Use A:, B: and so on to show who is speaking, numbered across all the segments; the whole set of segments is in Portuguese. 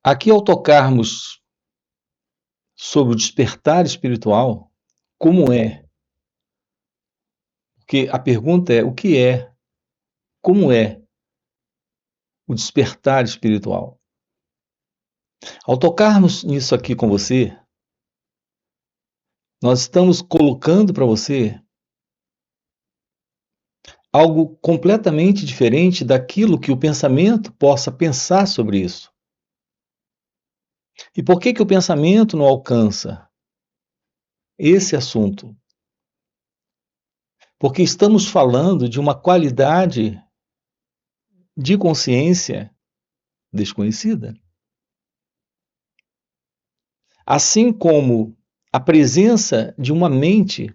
A: Aqui, ao tocarmos sobre o despertar espiritual, como é? Porque a pergunta é: o que é? Como é o despertar espiritual? Ao tocarmos nisso aqui com você, nós estamos colocando para você algo completamente diferente daquilo que o pensamento possa pensar sobre isso. E por que que o pensamento não alcança esse assunto? Porque estamos falando de uma qualidade de consciência desconhecida. Assim como a presença de uma mente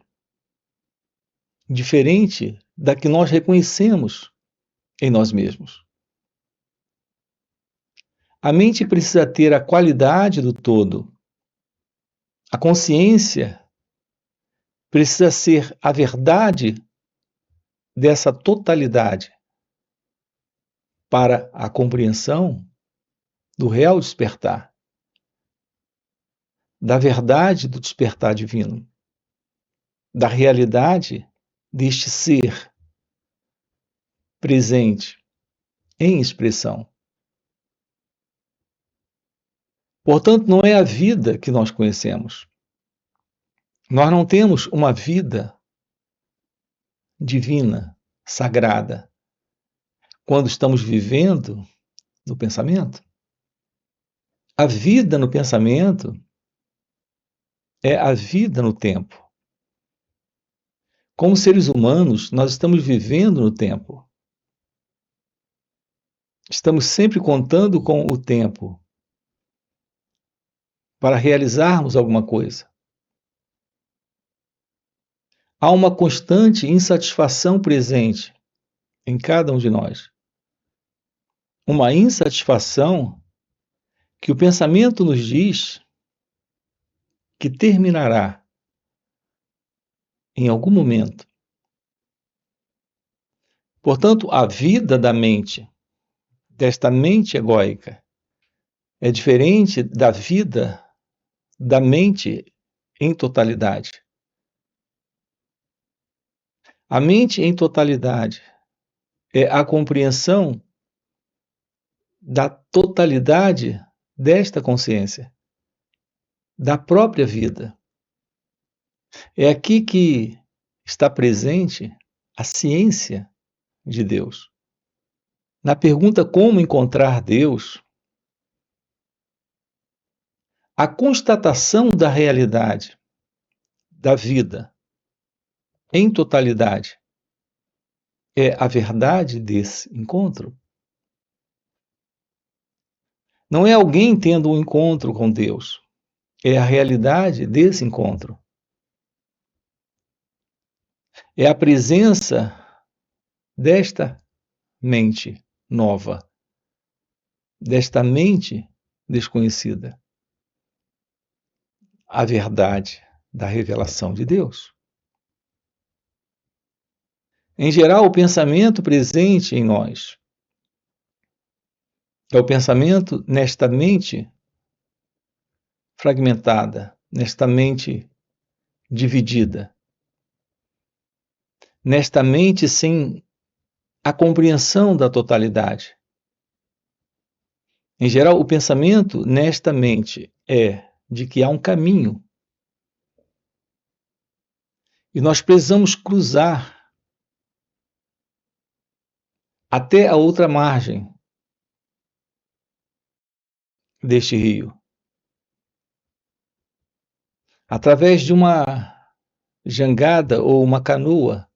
A: diferente da que nós reconhecemos em nós mesmos. A mente precisa ter a qualidade do todo. A consciência precisa ser a verdade dessa totalidade para a compreensão do real despertar, da verdade do despertar divino, da realidade deste ser presente em expressão. Portanto, não é a vida que nós conhecemos. Nós não temos uma vida divina, sagrada, quando estamos vivendo no pensamento. A vida no pensamento é a vida no tempo. Como seres humanos, nós estamos vivendo no tempo. Estamos sempre contando com o tempo para realizarmos alguma coisa. Há uma constante insatisfação presente em cada um de nós. Uma insatisfação que o pensamento nos diz que terminará em algum momento. Portanto, a vida da mente, desta mente egóica, é diferente da vida da mente em totalidade. A mente em totalidade é a compreensão da totalidade desta consciência, da própria vida. É aqui que está presente a ciência de Deus. Na pergunta como encontrar Deus, a constatação da realidade da vida em totalidade é a verdade desse encontro. Não é alguém tendo um encontro com Deus, é a realidade desse encontro. É a presença desta mente nova, desta mente desconhecida. A verdade da revelação de Deus. Em geral, o pensamento presente em nós é o pensamento nesta mente fragmentada, nesta mente dividida, nesta mente sem a compreensão da totalidade. Em geral, o pensamento nesta mente é de que há um caminho e nós precisamos cruzar até a outra margem deste rio, através de uma jangada ou uma canoa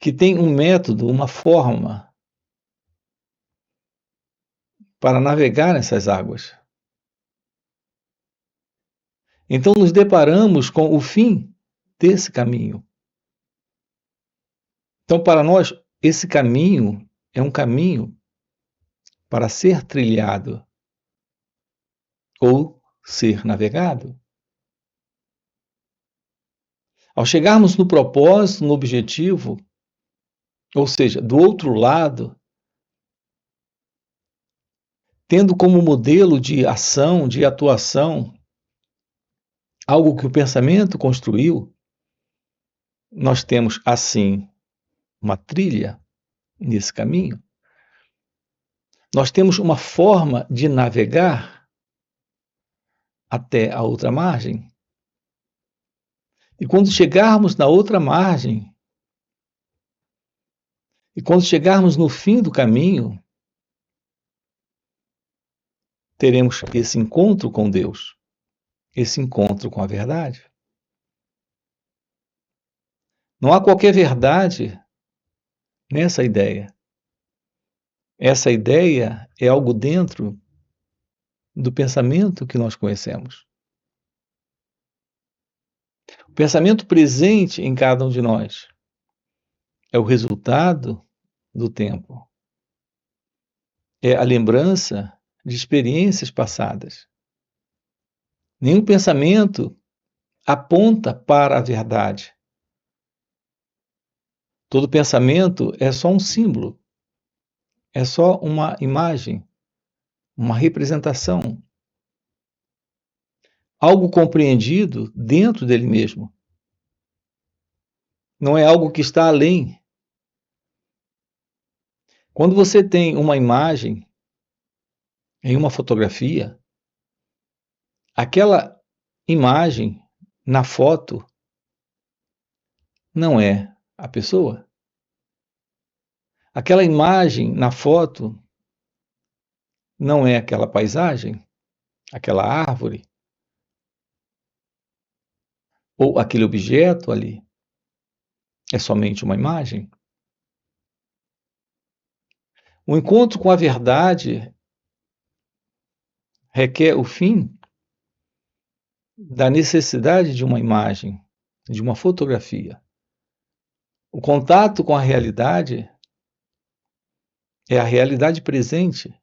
A: que tem um método, uma forma para navegar nessas águas. Então nos deparamos com o fim desse caminho. Então, para nós, esse caminho é um caminho para ser trilhado ou ser navegado. Ao chegarmos no propósito, no objetivo, ou seja, do outro lado tendo como modelo de ação, de atuação, algo que o pensamento construiu, nós temos, assim, uma trilha nesse caminho. Nós temos uma forma de navegar até a outra margem. E quando chegarmos na outra margem, e quando chegarmos no fim do caminho, teremos esse encontro com Deus, esse encontro com a verdade. Não há qualquer verdade nessa ideia. Essa ideia é algo dentro do pensamento que nós conhecemos. O pensamento presente em cada um de nós é o resultado do tempo. É a lembrança de experiências passadas. Nenhum pensamento aponta para a verdade. Todo pensamento é só um símbolo, é só uma imagem, uma representação, algo compreendido dentro dele mesmo. Não é algo que está além. Quando você tem uma imagem em uma fotografia, aquela imagem na foto não é a pessoa. Aquela imagem na foto não é aquela paisagem, aquela árvore, ou aquele objeto ali. É somente uma imagem. O encontro com a verdade requer o fim da necessidade de uma imagem, de uma fotografia. O contato com a realidade é a realidade presente,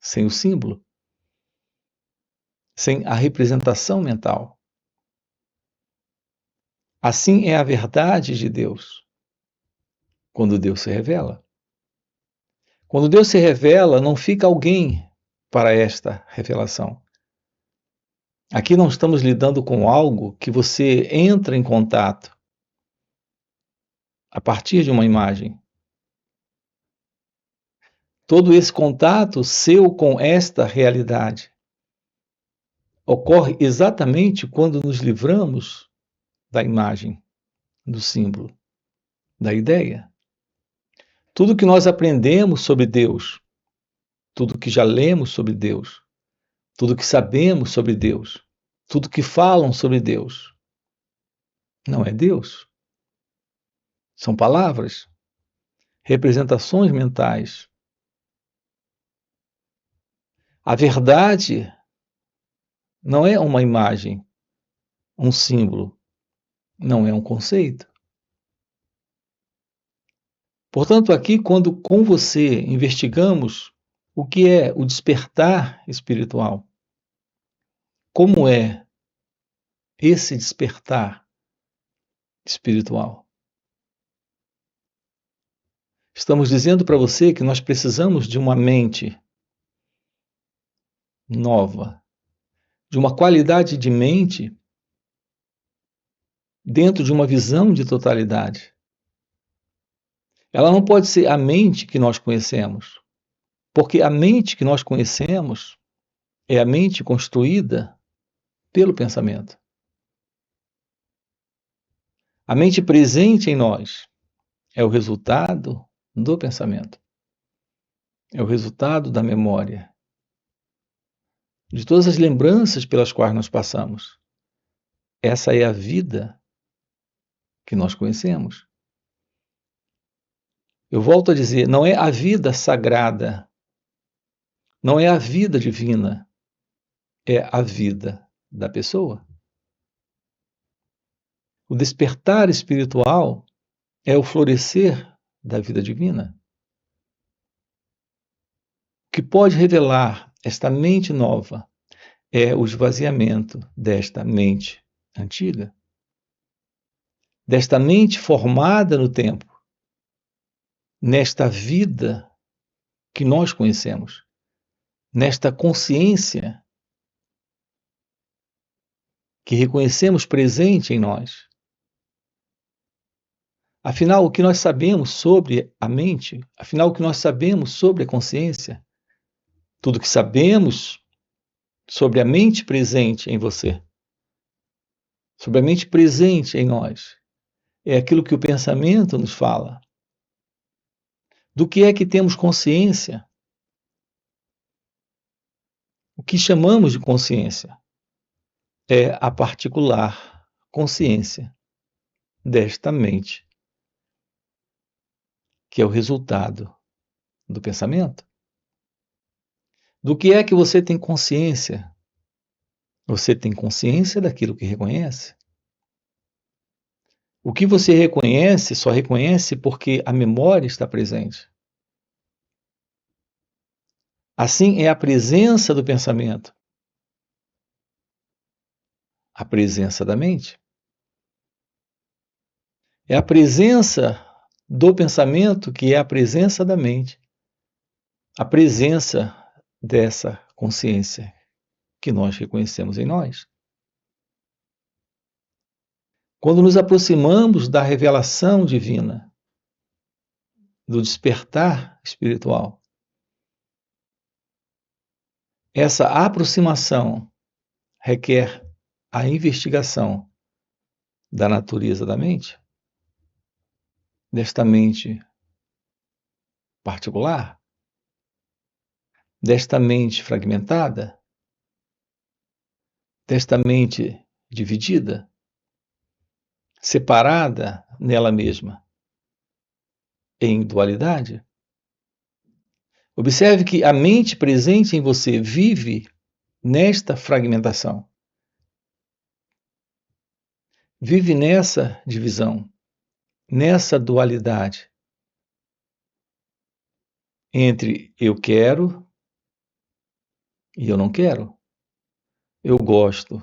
A: sem o símbolo, sem a representação mental. Assim é a verdade de Deus, quando Deus se revela. Quando Deus se revela, não fica alguém para esta revelação. Aqui não estamos lidando com algo que você entra em contato a partir de uma imagem. Todo esse contato seu com esta realidade ocorre exatamente quando nos livramos da imagem, do símbolo, da ideia. Tudo que nós aprendemos sobre Deus, tudo que já lemos sobre Deus, tudo que sabemos sobre Deus, tudo que falam sobre Deus, não é Deus. São palavras, representações mentais. A verdade não é uma imagem, um símbolo, não é um conceito. Portanto, aqui, quando com você investigamos o que é o despertar espiritual, como é esse despertar espiritual? Estamos dizendo para você que nós precisamos de uma mente nova, de uma qualidade de mente dentro de uma visão de totalidade. Ela não pode ser a mente que nós conhecemos, porque a mente que nós conhecemos é a mente construída pelo pensamento. A mente presente em nós é o resultado do pensamento, é o resultado da memória, de todas as lembranças pelas quais nós passamos. Essa é a vida que nós conhecemos. Eu volto a dizer, não é a vida sagrada, não é a vida divina, é a vida da pessoa. O despertar espiritual é o florescer da vida divina. O que pode revelar esta mente nova é o esvaziamento desta mente antiga, desta mente formada no tempo, nesta vida que nós conhecemos, nesta consciência que reconhecemos presente em nós. Afinal, o que nós sabemos sobre a mente? Afinal, o que nós sabemos sobre a consciência? Tudo que sabemos sobre a mente presente em você, sobre a mente presente em nós, é aquilo que o pensamento nos fala. Do que é que temos consciência? O que chamamos de consciência é a particular consciência desta mente, que é o resultado do pensamento. Do que é que você tem consciência? Você tem consciência daquilo que reconhece. O que você reconhece, só reconhece porque a memória está presente. Assim é a presença do pensamento, a presença da mente. É a presença do pensamento que é a presença da mente, a presença dessa consciência que nós reconhecemos em nós. Quando nos aproximamos da revelação divina, do despertar espiritual, essa aproximação requer a investigação da natureza da mente, desta mente particular, desta mente fragmentada, desta mente dividida, separada nela mesma, em dualidade. Observe que a mente presente em você vive nesta fragmentação, vive nessa divisão, nessa dualidade entre eu quero e eu não quero, eu gosto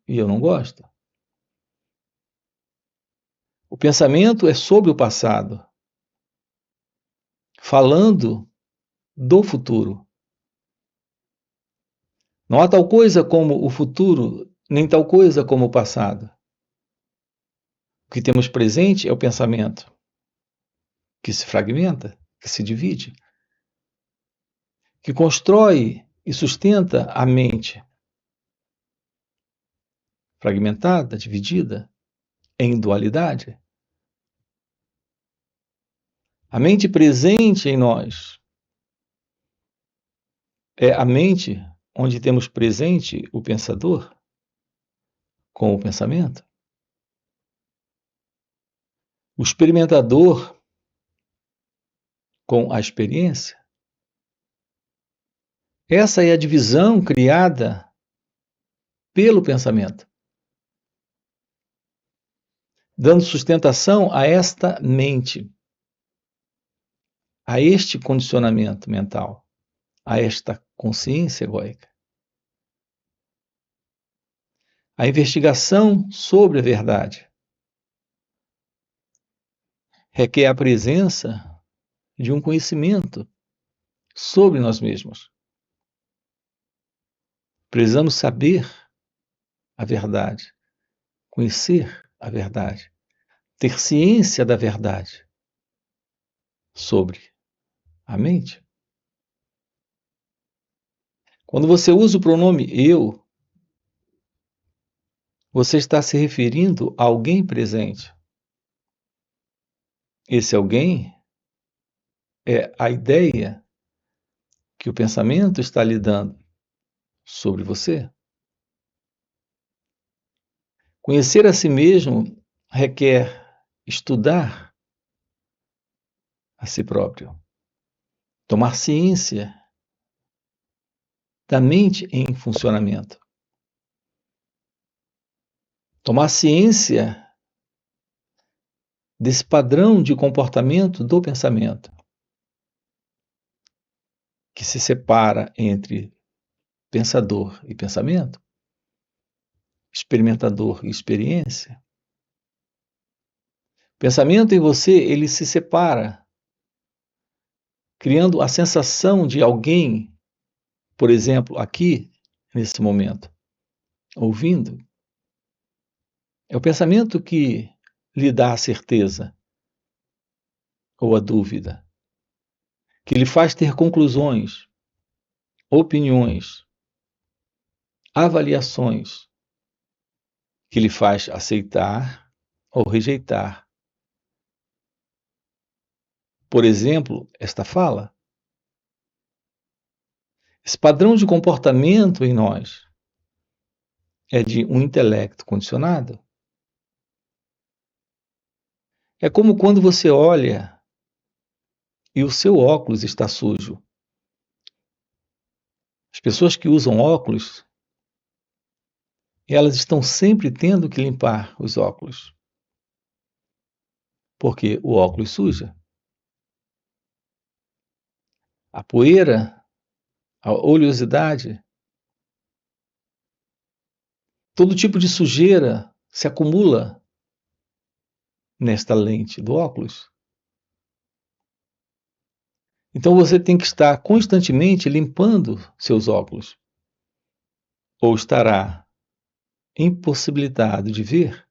A: e eu não gosto. O pensamento é sobre o passado, falando do futuro. Não há tal coisa como o futuro, nem tal coisa como o passado. O que temos presente é o pensamento, que se fragmenta, que se divide, que constrói e sustenta a mente fragmentada, dividida, em dualidade. A mente presente em nós é a mente onde temos presente o pensador com o pensamento. O experimentador com a experiência. Essa é a divisão criada pelo pensamento, dando sustentação a esta mente, a este condicionamento mental, a esta consciência egóica. A investigação sobre a verdade requer a presença de um conhecimento sobre nós mesmos. Precisamos saber a verdade, conhecer a verdade, ter ciência da verdade sobre a mente. Quando você usa o pronome eu, você está se referindo a alguém presente. Esse alguém é a ideia que o pensamento está lhe dando sobre você. Conhecer a si mesmo requer estudar a si próprio, tomar ciência da mente em funcionamento, tomar ciência desse padrão de comportamento do pensamento, que se separa entre pensador e pensamento, experimentador e experiência. O pensamento em você, ele se separa, criando a sensação de alguém por exemplo, aqui, nesse momento, ouvindo, é o pensamento que lhe dá a certeza ou a dúvida, que lhe faz ter conclusões, opiniões, avaliações, que lhe faz aceitar ou rejeitar. Por exemplo, esta fala. Esse padrão de comportamento em nós é de um intelecto condicionado. É como quando você olha e o seu óculos está sujo. As pessoas que usam óculos, elas estão sempre tendo que limpar os óculos, porque o óculos suja. A poeira, a oleosidade, todo tipo de sujeira se acumula nesta lente do óculos. Então você tem que estar constantemente limpando seus óculos, ou estará impossibilitado de ver.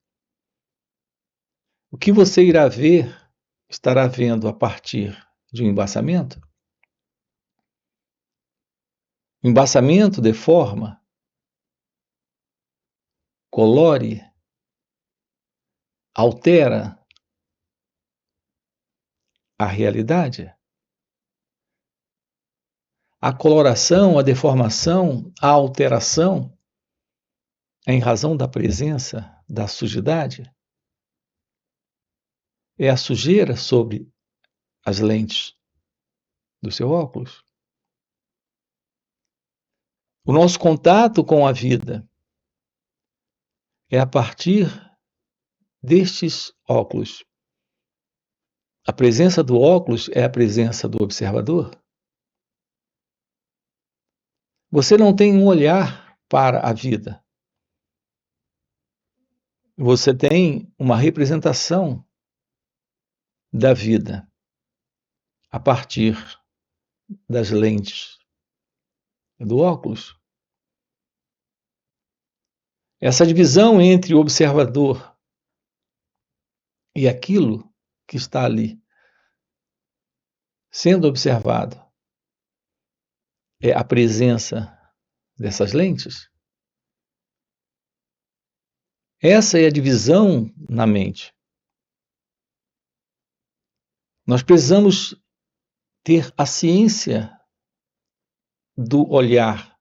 A: O que você irá ver, estará vendo a partir de um embaçamento. O embaçamento deforma, colore, altera a realidade. A coloração, a deformação, a alteração é em razão da presença da sujidade. É a sujeira sobre as lentes do seu óculos. O nosso contato com a vida é a partir destes óculos. A presença do óculos é a presença do observador. Você não tem um olhar para a vida. Você tem uma representação da vida a partir das lentes do óculos. Essa divisão entre o observador e aquilo que está ali sendo observado é a presença dessas lentes. Essa é a divisão na mente. Nós precisamos ter a ciência do olhar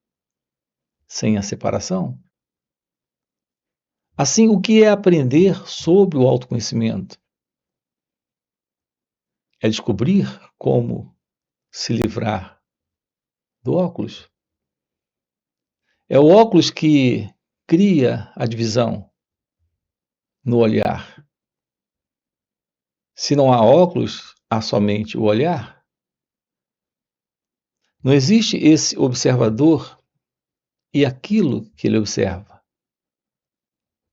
A: sem a separação. Assim, o que é aprender sobre o autoconhecimento? É descobrir como se livrar do óculos. É o óculos que cria a divisão no olhar. Se não há óculos, há somente o olhar. Não existe esse observador e aquilo que ele observa.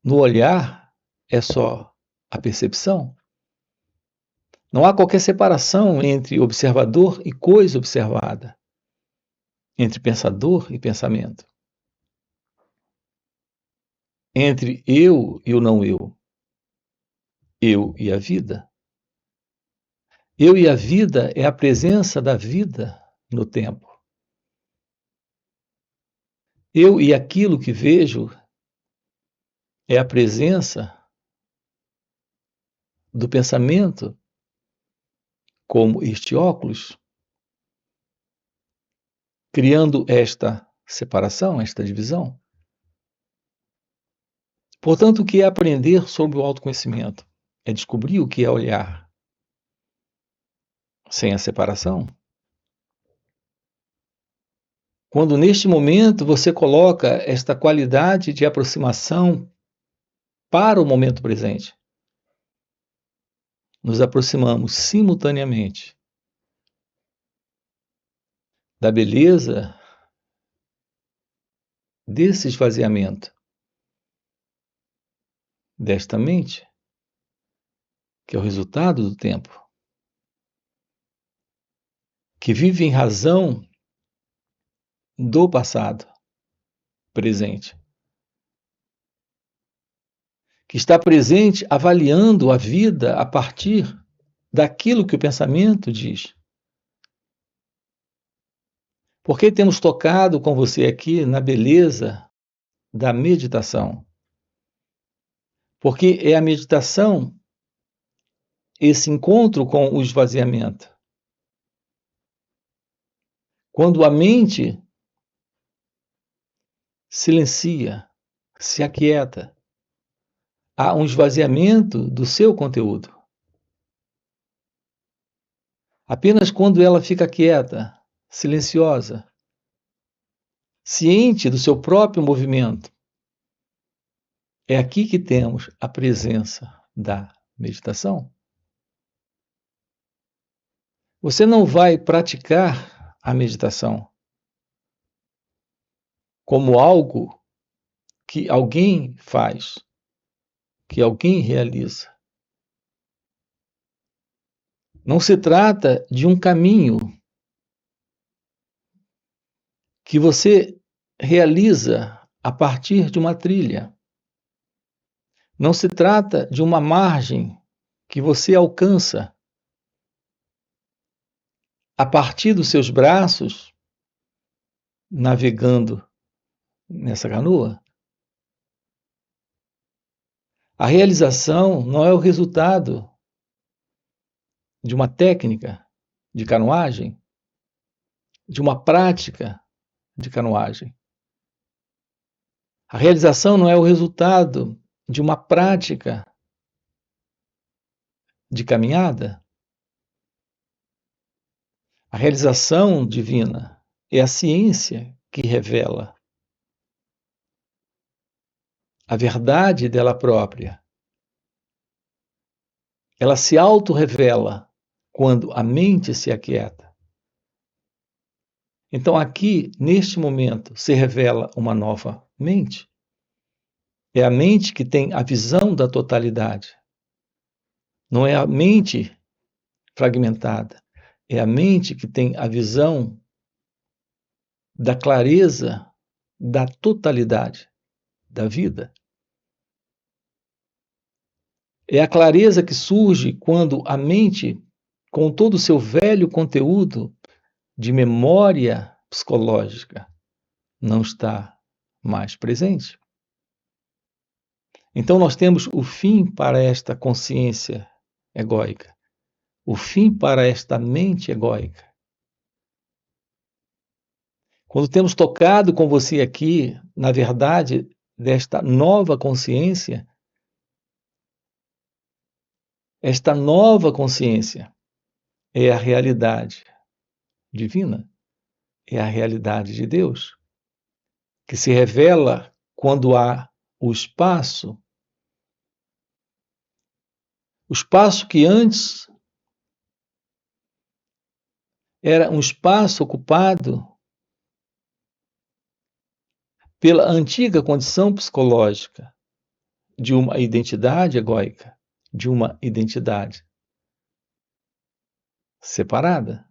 A: No olhar é só a percepção. Não há qualquer separação entre observador e coisa observada, entre pensador e pensamento, entre eu e o não eu e a vida. Eu e a vida é a presença da vida no tempo. Eu e aquilo que vejo é a presença do pensamento, como este óculos, criando esta separação, esta divisão. Portanto, o que é aprender sobre o autoconhecimento? É descobrir o que é olhar sem a separação. Quando neste momento você coloca esta qualidade de aproximação para o momento presente, nos aproximamos simultaneamente da beleza desse esvaziamento desta mente, que é o resultado do tempo, que vive em razão do passado presente, que está presente avaliando a vida a partir daquilo que o pensamento diz. Por que temos tocado com você aqui na beleza da meditação? Porque é a meditação, esse encontro com o esvaziamento. Quando a mente silencia, se aquieta, há um esvaziamento do seu conteúdo. Apenas quando ela fica quieta, silenciosa, ciente do seu próprio movimento, é aqui que temos a presença da meditação. Você não vai praticar a meditação como algo que alguém faz, que alguém realiza. Não se trata de um caminho que você realiza a partir de uma trilha. Não se trata de uma margem que você alcança a partir dos seus braços, navegando nessa canoa. A realização não é o resultado de uma técnica de canoagem, de uma prática de canoagem. A realização não é o resultado de uma prática de caminhada. A realização divina é a ciência que revela a verdade dela própria. Ela se auto-revela quando a mente se aquieta. Então, aqui, neste momento, se revela uma nova mente. É a mente que tem a visão da totalidade. Não é a mente fragmentada. É a mente que tem a visão da clareza da totalidade da vida. É a clareza que surge quando a mente, com todo o seu velho conteúdo de memória psicológica, não está mais presente. Então nós temos o fim para esta consciência egóica, o fim para esta mente egóica. Quando temos tocado com você aqui, na verdade, desta nova consciência, esta nova consciência é a realidade divina, é a realidade de Deus, que se revela quando há o espaço que antes era um espaço ocupado pela antiga condição psicológica de uma identidade egóica, de uma identidade separada,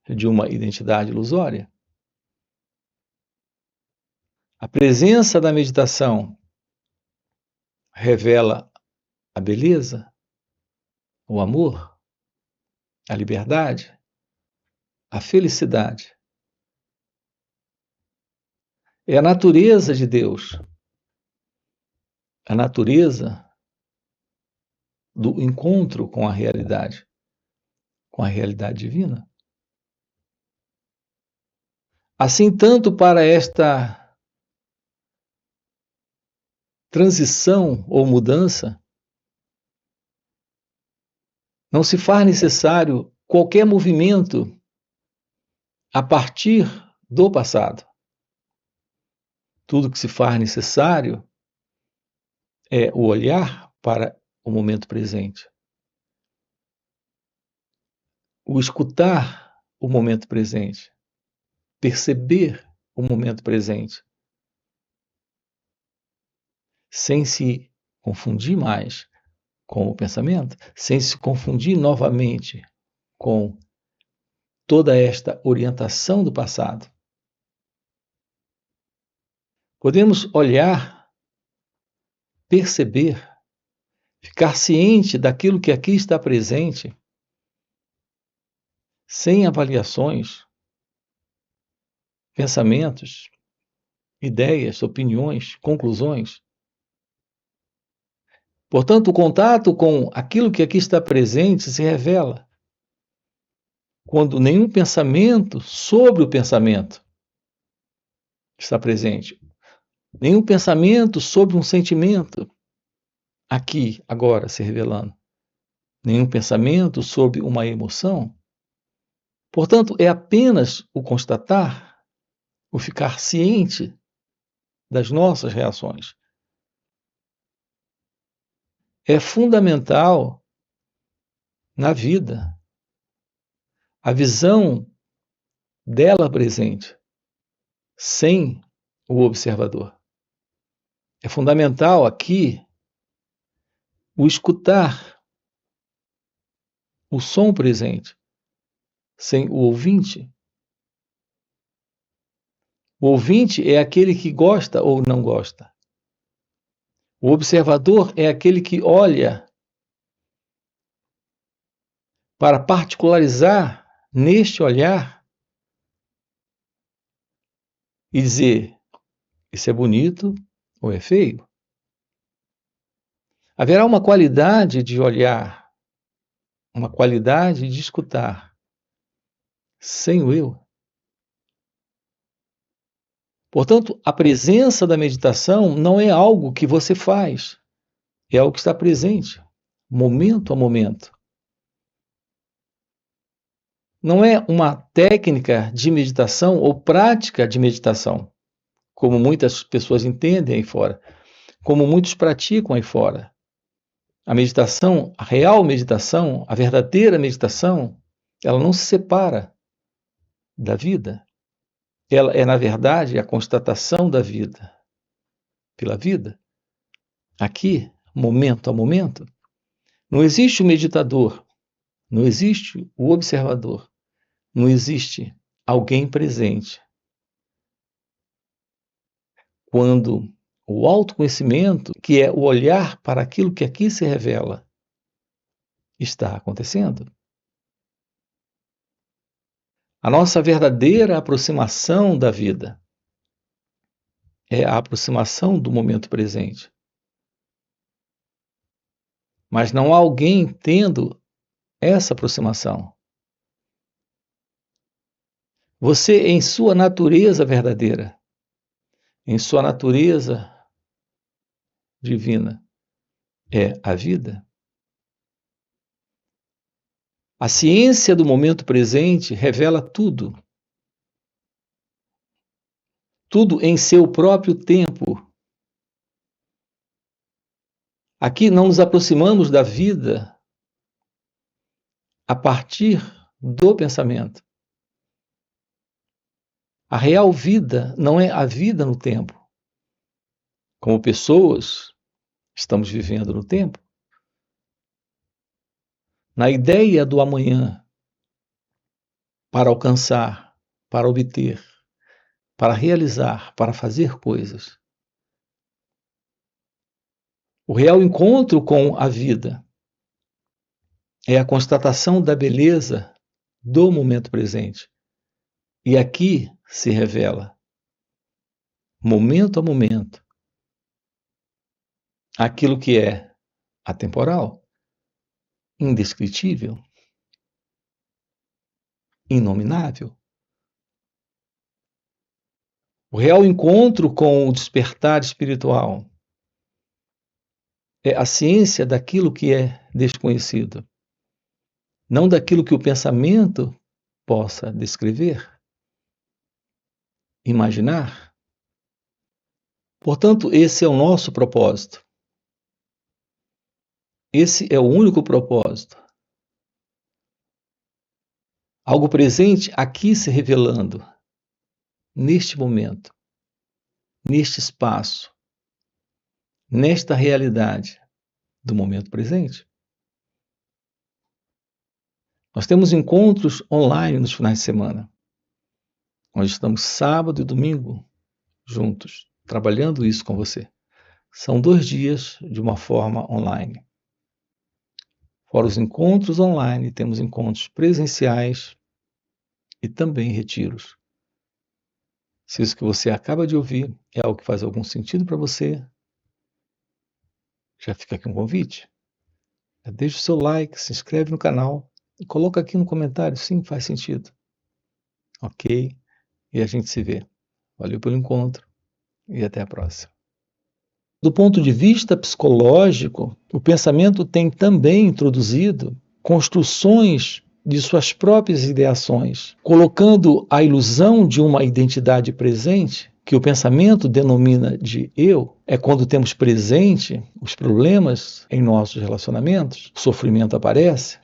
A: de uma identidade ilusória. A presença da meditação revela a beleza, o amor, a liberdade, a felicidade. É a natureza de Deus, a natureza do encontro com a realidade divina. Assim, tanto para esta transição ou mudança, não se faz necessário qualquer movimento a partir do passado. Tudo que se faz necessário é o olhar para o momento presente, o escutar o momento presente, perceber o momento presente, sem se confundir mais com o pensamento, sem se confundir novamente com toda esta orientação do passado. Podemos olhar, perceber, ficar ciente daquilo que aqui está presente, sem avaliações, pensamentos, ideias, opiniões, conclusões. Portanto, o contato com aquilo que aqui está presente se revela quando nenhum pensamento sobre o pensamento está presente. Nenhum pensamento sobre um sentimento aqui, agora, se revelando. Nenhum pensamento sobre uma emoção. Portanto, é apenas o constatar, o ficar ciente das nossas reações. É fundamental na vida a visão dela presente, sem o observador. É fundamental aqui o escutar, o som presente, sem o ouvinte. O ouvinte é aquele que gosta ou não gosta. O observador é aquele que olha para particularizar neste olhar e dizer: isso é bonito ou é feio? Haverá uma qualidade de olhar, uma qualidade de escutar, sem o eu. Portanto, a presença da meditação não é algo que você faz, é algo que está presente, momento a momento. Não é uma técnica de meditação ou prática de meditação, como muitas pessoas entendem aí fora, como muitos praticam aí fora. A meditação, a real meditação, a verdadeira meditação, ela não se separa da vida. Ela é, na verdade, a constatação da vida pela vida. Aqui, momento a momento, não existe o meditador, não existe o observador, não existe alguém presente. Quando o autoconhecimento, que é o olhar para aquilo que aqui se revela, está acontecendo. A nossa verdadeira aproximação da vida é a aproximação do momento presente. Mas não há alguém tendo essa aproximação. Você, em sua natureza verdadeira, em sua natureza divina, é a vida. A ciência do momento presente revela tudo. Tudo em seu próprio tempo. Aqui não nos aproximamos da vida a partir do pensamento. A real vida não é a vida no tempo. Como pessoas, estamos vivendo no tempo. Na ideia do amanhã, para alcançar, para obter, para realizar, para fazer coisas. O real encontro com a vida é a constatação da beleza do momento presente. E aqui se revela, momento a momento, aquilo que é atemporal, indescritível, inominável. O real encontro com o despertar espiritual é a ciência daquilo que é desconhecido, não daquilo que o pensamento possa descrever, imaginar. Portanto, esse é o nosso propósito. Esse é o único propósito. Algo presente aqui se revelando, neste momento, neste espaço, nesta realidade do momento presente. Nós temos encontros online nos finais de semana, onde estamos sábado e domingo juntos. trabalhando isso com você. São 2 dias de uma forma online. Fora os encontros online, temos encontros presenciais e também retiros. Se isso que você acaba de ouvir é algo que faz algum sentido para você, já fica aqui um convite. Deixa o seu like, se inscreve no canal e coloca aqui no comentário, sim, faz sentido. Ok? E a gente se vê. Valeu pelo encontro e até a próxima. Do ponto de vista psicológico, o pensamento tem também introduzido construções de suas próprias ideações, colocando a ilusão de uma identidade presente, que o pensamento denomina de eu, é quando temos presente os problemas em nossos relacionamentos, o sofrimento aparece,